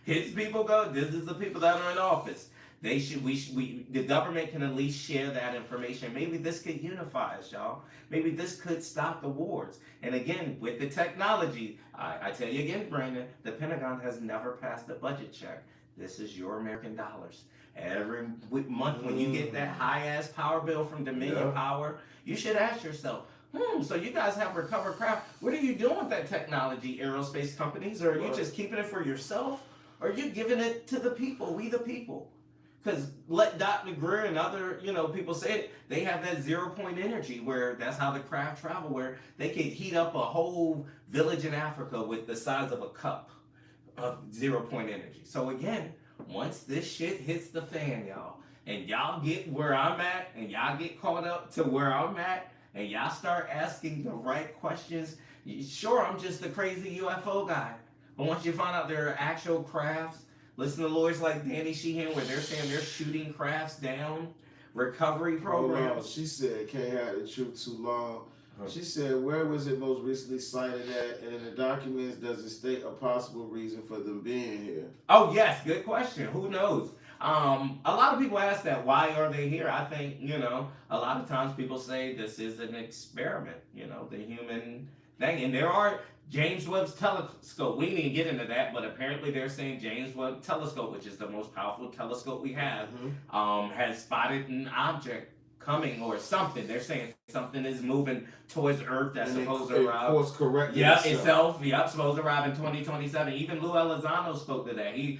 His people go. This is the people that are in office. They should. The government can at least share that information. Maybe this could unify us, y'all. Maybe this could stop the wars. And again, with the technology, I tell you again, Brandon, the Pentagon has never passed a budget check. This is your American dollars. Every month when you get that high-ass power bill from Dominion Power, you should ask yourself, so you guys have recovered craft. What are you doing with that technology, aerospace companies? Or are you just keeping it for yourself? Or are you giving it to the people, we the people? Because let Dr. Greer and other, people say it, they have that 0-point energy where that's how the craft travel, where they can heat up a whole village in Africa with the size of a cup of 0-point energy. So again, once this shit hits the fan, y'all, and y'all get where I'm at, and y'all get caught up to where I'm at, and y'all start asking the right questions, sure, I'm just the crazy UFO guy. But once you find out there are actual crafts, listen to lawyers like Danny Sheehan where they're saying they're shooting crafts down, recovery programs. She said, can't have the truth too long. She said, where was it most recently cited at? And in the documents, does it state a possible reason for them being here? Oh, yes. Good question. Who knows? A lot of people ask that. Why are they here? I think, a lot of times people say this is an experiment, the human thing. And there are James Webb's telescope. We didn't get into that, but apparently they're saying James Webb telescope, which is the most powerful telescope we have, has spotted an object coming or something. They're saying something is moving towards Earth that's supposed to arrive. Course correct. Itself. Supposed to arrive in 2027. Even Lou Elizondo spoke to that. He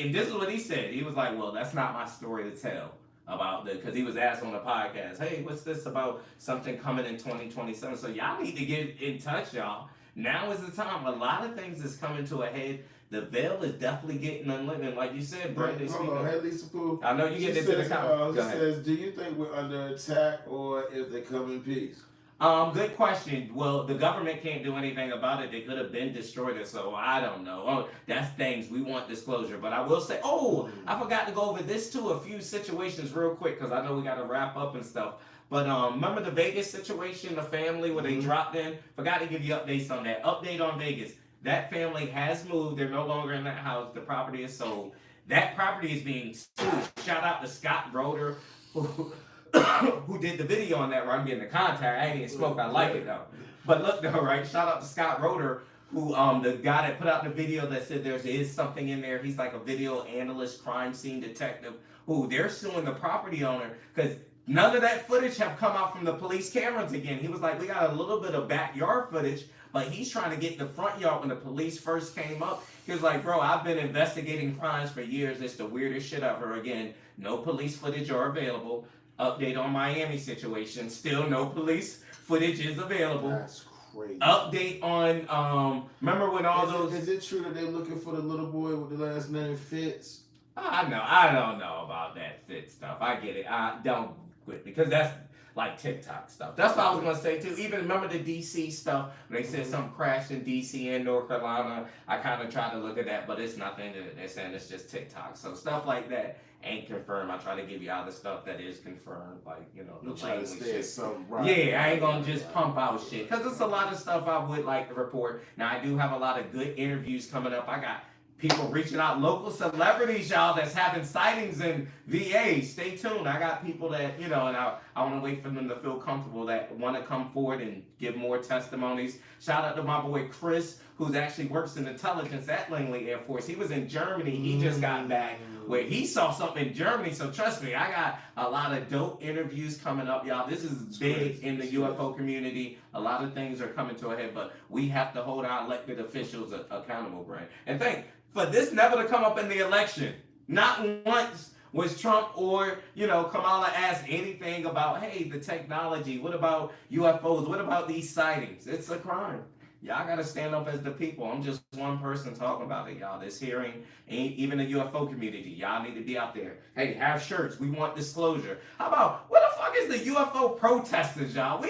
and this is what he said. He was like, well, that's not my story to tell about because he was asked on the podcast, hey, what's this about something coming in 2027? So y'all need to get in touch, y'all. Now is the time. A lot of things is coming to a head. The veil is definitely getting unlimited. Like you said, Brandon. Hold on. Hey, Lisa Pooh. I know you get into the comments. She says, do you think we're under attack or if they come in peace? Good question. Well, the government can't do anything about it. They could have been destroyed, so I don't know. That's things we want disclosure. But I will say, I forgot to go over this too. A few situations real quick because I know we got to wrap up and stuff. But remember the Vegas situation, the family where they dropped in? Forgot to give you updates on that. Update on Vegas. That family has moved. They're no longer in that house. The property is sold. That property is being sued. Shout out to Scott Roeder, who did the video on that where I'm getting the contact. I ain't even spoke. I like it though. But look though, right? Shout out to Scott Roeder, who the guy that put out the video that said there is something in there. He's like a video analyst, crime scene detective, who they're suing the property owner because none of that footage have come out from the police cameras again. He was like, we got a little bit of backyard footage, but he's trying to get the front yard when the police first came up. He was like, bro, I've been investigating crimes for years. It's the weirdest shit ever. Again, no police footage are available. Update on Miami situation. Still no police footage is available. That's crazy. Update on, remember when all those... Is it true that they're looking for the little boy with the last name Fitz? I don't know about that Fitz stuff. I get it. Don't quit because that's like TikTok stuff. That's what I was gonna say too. Even remember the DC stuff when they said something crashed in DC and North Carolina. I kind of tried to look at that, but it's nothing. They're saying it's just TikTok. So stuff like that ain't confirmed. I try to give you all the stuff that is confirmed, like the language shit. Yeah, I ain't gonna just pump out shit because it's a lot of stuff I would like to report. Now I do have a lot of good interviews coming up. I got people reaching out, local celebrities, y'all, that's having sightings in VA. Stay tuned. I got people that, and I want to wait for them to feel comfortable that want to come forward and give more testimonies. Shout out to my boy Chris, who's actually works in intelligence at Langley Air Force. He was in Germany. He just got back where he saw something in Germany. So trust me, I got a lot of dope interviews coming up, y'all. This is big in the UFO community. A lot of things are coming to a head, but we have to hold our elected officials accountable, Brian. And for this never to come up in the election. Not once was Trump or, Kamala asked anything about, hey, the technology, what about UFOs, what about these sightings? It's a crime. Y'all got to stand up as the people. I'm just one person talking about it, y'all. This hearing, even the UFO community, y'all need to be out there. Hey, have shirts. We want disclosure. How about, what the fuck is the UFO protesters, y'all?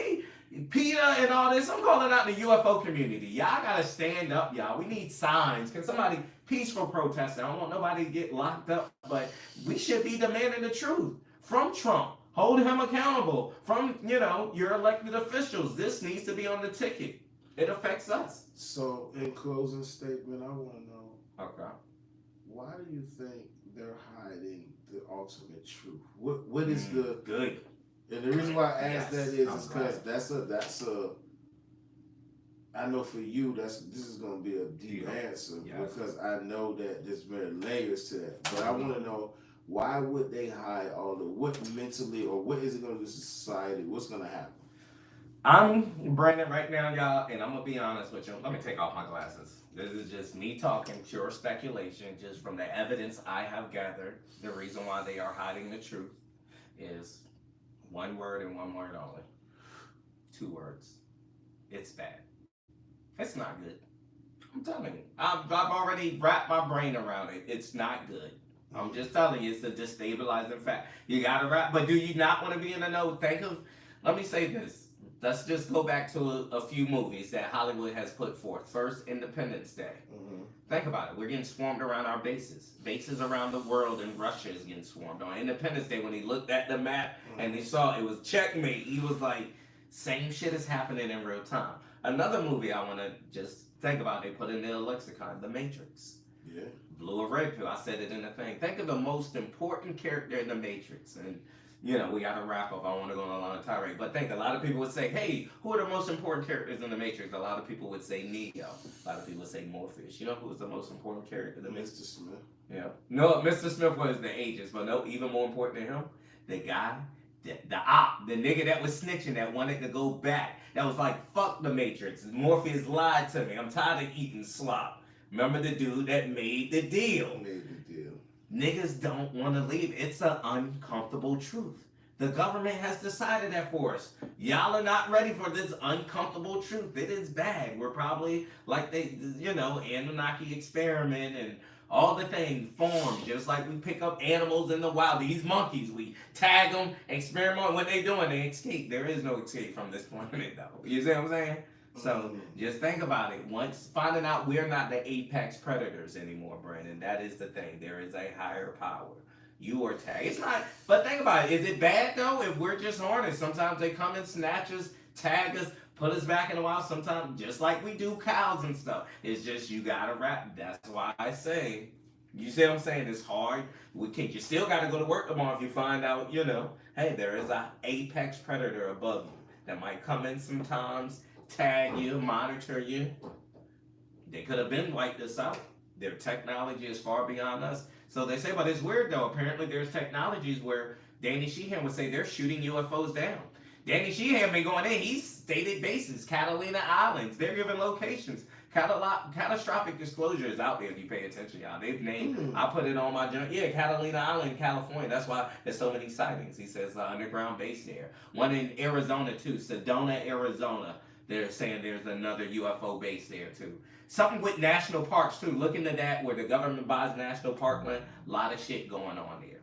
PETA and all this, I'm calling out the UFO community. Y'all gotta stand up, y'all. We need signs. Can somebody, peaceful protesting, I don't want nobody to get locked up, but we should be demanding the truth from Trump. Hold him accountable from, your elected officials. This needs to be on the ticket. It affects us. So, in closing statement, I want to know, Okay. why do you think they're hiding the ultimate truth? What is the good? And the reason why I ask that is glad. because that's a. I know for you, this is going to be a deep answer because I know that there's many layers to that. But I want to know, why would they hide all the what mentally, or what is it going to do to society? What's going to happen? I'm Brandon right now, y'all, and I'm gonna be honest with you. Let me take off my glasses. This is just me talking, pure speculation, just from the evidence I have gathered. The reason why they are hiding the truth is one word and one word only. 2 words. It's bad. It's not good. I'm telling you. I've already wrapped my brain around it. It's not good. I'm just telling you, it's a destabilizing fact. You gotta wrap, but do you not want to be in the know? Let me say this. Let's just go back to a few movies that Hollywood has put forth. First, Independence Day. Mm-hmm. Think about it. We're getting swarmed around our bases. Bases around the world, and Russia is getting swarmed. On Independence Day, when he looked at the map and he saw it was checkmate, he was like, same shit is happening in real time. Another movie I want to just think about, they put in their lexicon, The Matrix. Yeah. Blue or red pill. I said it in the thing. Think of the most important character in The Matrix. And we got to wrap up. I want to go on a long tirade. But a lot of people would say, hey, who are the most important characters in The Matrix? A lot of people would say Neo. A lot of people would say Morpheus. You know who was the most important character? Mr. Smith. Yeah. No, Mr. Smith was the agent. But no, even more important than him, the guy, the op, the nigga that was snitching, that wanted to go back. That was like, fuck the Matrix. Morpheus lied to me. I'm tired of eating slop. Remember the dude that made the deal? Niggas don't want to leave. It's an uncomfortable truth. The government has decided that for us. Y'all are not ready for this uncomfortable truth. It is bad. We're probably like Anunnaki experiment and all the things formed, just like we pick up animals in the wild. These monkeys, we tag them, experiment. What they doing, they escape. There is no escape from this planet, though. You see what I'm saying? So just think about it. Once finding out we're not the apex predators anymore, Brandon, that is the thing. There is a higher power. You are tagged. It's not, but think about it. Is it bad though if we're just harnessed? Sometimes they come and snatch us, tag us, put us back in the wild. Sometimes just like we do cows and stuff. It's just you gotta rap. That's why I say, you see what I'm saying? It's hard. You still gotta go to work tomorrow if you find out, hey, there is an apex predator above you that might come in sometimes, tag you, monitor you. They could have been wiped us out. Their technology is far beyond us. So they say, but it's weird though. Apparently there's technologies where Danny Sheehan would say they're shooting UFOs down. Danny Sheehan been going in. He's stated bases, Catalina Islands. They're giving locations. Catastrophic Disclosure is out there if you pay attention, y'all. They've named, I put it on my junk. Yeah, Catalina Island, California. That's why there's so many sightings. He says underground base there. One in Arizona too, Sedona, Arizona. They're saying there's another UFO base there too. Something with national parks too. Look into that where the government buys national parkland. A lot of shit going on there.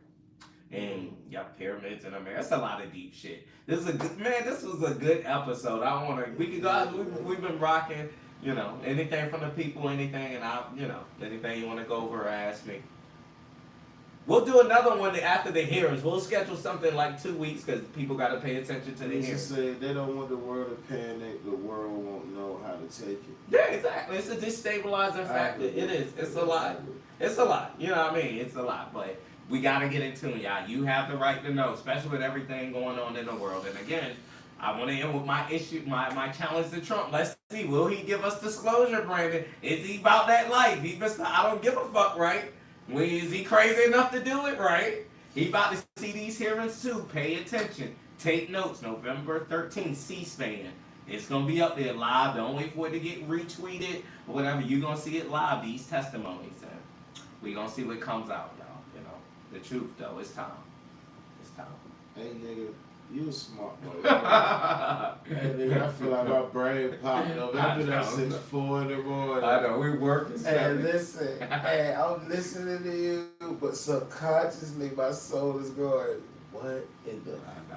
And pyramids in America. That's a lot of deep shit. This was a good episode. We could go. We've been rocking. Anything from the people, anything, and anything you want to go over or ask me. We'll do another one after the hearings. We'll schedule something like 2 weeks because people got to pay attention to the hearings. They don't want the world to panic. The world won't know how to take it. Yeah, exactly. It's a destabilizing factor. It is. It's a lot. It's a lot. You know what I mean? It's a lot. But we got to get in tune, y'all. You have the right to know, especially with everything going on in the world. And again, I want to end with my issue, my challenge to Trump. Let's see. Will he give us disclosure, Brandon? Is he about that life? I don't give a fuck, right? Is he crazy enough to do it, right? He about to see these hearings too. Pay attention. Take notes. November 13th, C-SPAN. It's going to be up there live. Don't wait for it to get retweeted or whatever. You're going to see it live, these testimonies. And we're going to see what comes out, y'all. The truth, though. It's time. It's time. Hey, nigga. You a smart boy. Hey, nigga, I feel like my brain popping up. I've been up since 4 in the morning. I know, we working. Hey, listen. Hey, I'm listening to you, but subconsciously my soul is going, what in the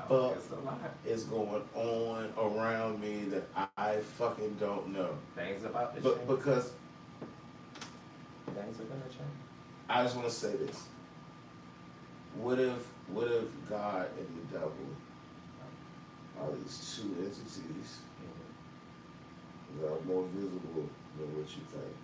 know, it's a lot. is going on around me that I fucking don't know. Things about to But change. because Things are gonna change. I just want to say this. What if God and the devil are these two entities that are more visible than what you think?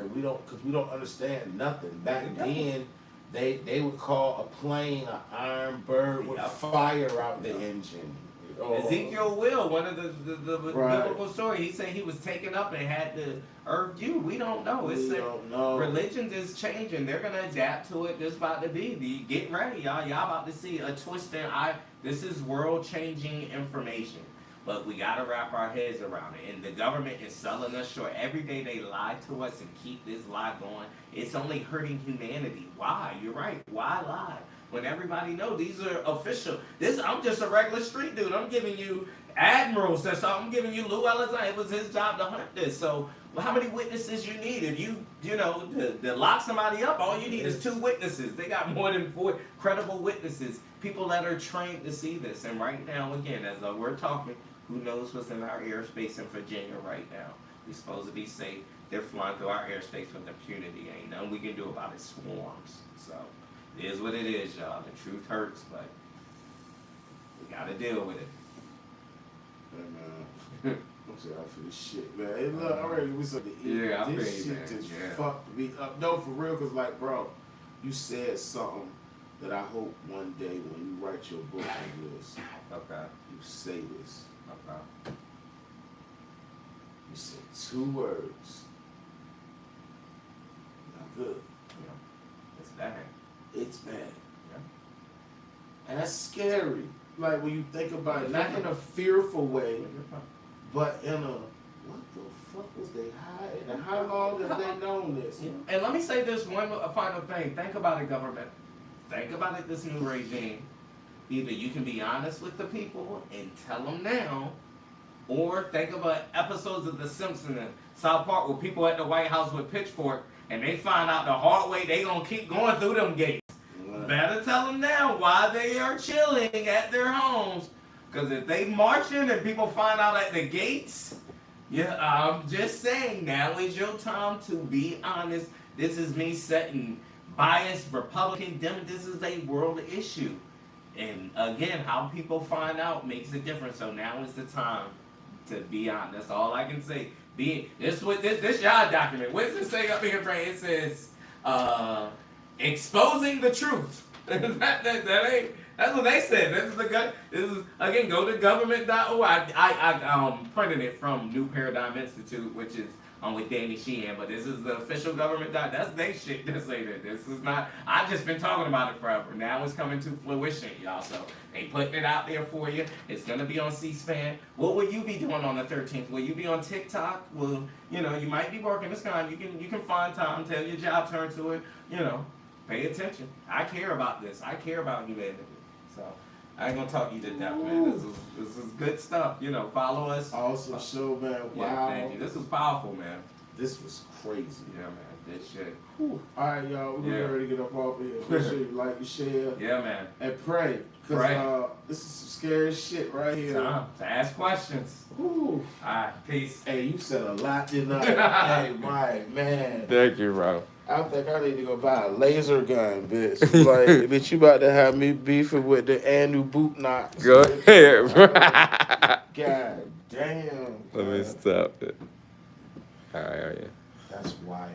And because we don't understand nothing. Back then, they would call a plane an iron bird with fire out the engine. Ezekiel will, one of the Right. biblical story, he said he was taken up and had the earth viewed. We don't know. We don't know. Religions is changing. They're gonna adapt to it. There's about to be. Get ready, y'all. Y'all about to see a twist in this is world changing information. But we gotta wrap our heads around it. And the government is selling us short. Every day they lie to us and keep this lie going. It's only hurting humanity. Why? You're right. Why lie? When everybody knows these are official. I'm just a regular street dude. I'm giving you admirals. I'm giving you Lou Ellis. It was his job to hunt this. So how many witnesses you need? If to lock somebody up, all you need is 2 witnesses. They got more than 4 credible witnesses. People that are trained to see this. And right now, again, as we're talking, who knows what's in our airspace in Virginia right now? We're supposed to be safe. They're flying through our airspace with impunity. Ain't nothing we can do about it. Swarms. So it is what it is, y'all. The truth hurts, but we gotta deal with it. Hey, man. I'm sorry for this shit, man. Hey, look, I'm ready to get something to eat. Yeah, I this feel you, shit man. just Yeah. fucked me up. No, for real, because, like, bro, you said something that I hope one day when you write your book on this, Okay. you say this. Okay. You said 2 words. Not good. Yeah. It's bad. It's bad. Yeah. And that's scary. Like, when you think about it, not in a fearful way, but in a, what the fuck was they hiding? And how long have they known this? Yeah. And let me say this a final thing. Think about it, government. Think about it, this new regime. Either you can be honest with the people and tell them now, or think about episodes of The Simpsons and South Park where people at the White House with pitchfork and they find out the hard way they gonna keep going through them gates. Right. Better tell them now why they are chilling at their homes. Because if they marching and people find out at the gates, yeah, I'm just saying, now is your time to be honest. This is me setting biased Republican, Democrat. This is a world issue. And again, how people find out makes a difference. So now is the time to be honest. That's all I can say. This y'all document. What does it say up here, Trey? It says exposing the truth. that ain't. That's what they said. This is again. Go to government.org. I printed it from New Paradigm Institute, which is with Danny Sheehan, but this is the official government. That's they shit to say that. This is not. I've just been talking about it forever. Now it's coming to fruition, y'all. So they putting it out there for you. It's gonna be on C-SPAN. What will you be doing on the 13th? Will you be on TikTok? Will you might be working this time. You can find time. Tell your job, turn to it. Pay attention. I care about this. I care about humanity. So I ain't gonna talk you to death, man. This is good stuff. Follow us. Awesome show, man. Wow. Yeah, thank you. This was powerful, man. This was crazy. Yeah, man. This shit. Whew. All right, y'all. We're ready to get up off here. Make sure you like, you share, Yeah, man. and pray. Because this is some scary shit right here. Time to ask questions. Whew. All right. Peace. Hey, you said a lot tonight. Hey, my man. Thank you, bro. I think I need to go buy a laser gun, bitch. Like, bitch, you about to have me beefing with the Anu boot knots. Go ahead, bro. God damn. Let me stop it. All right, That's wild.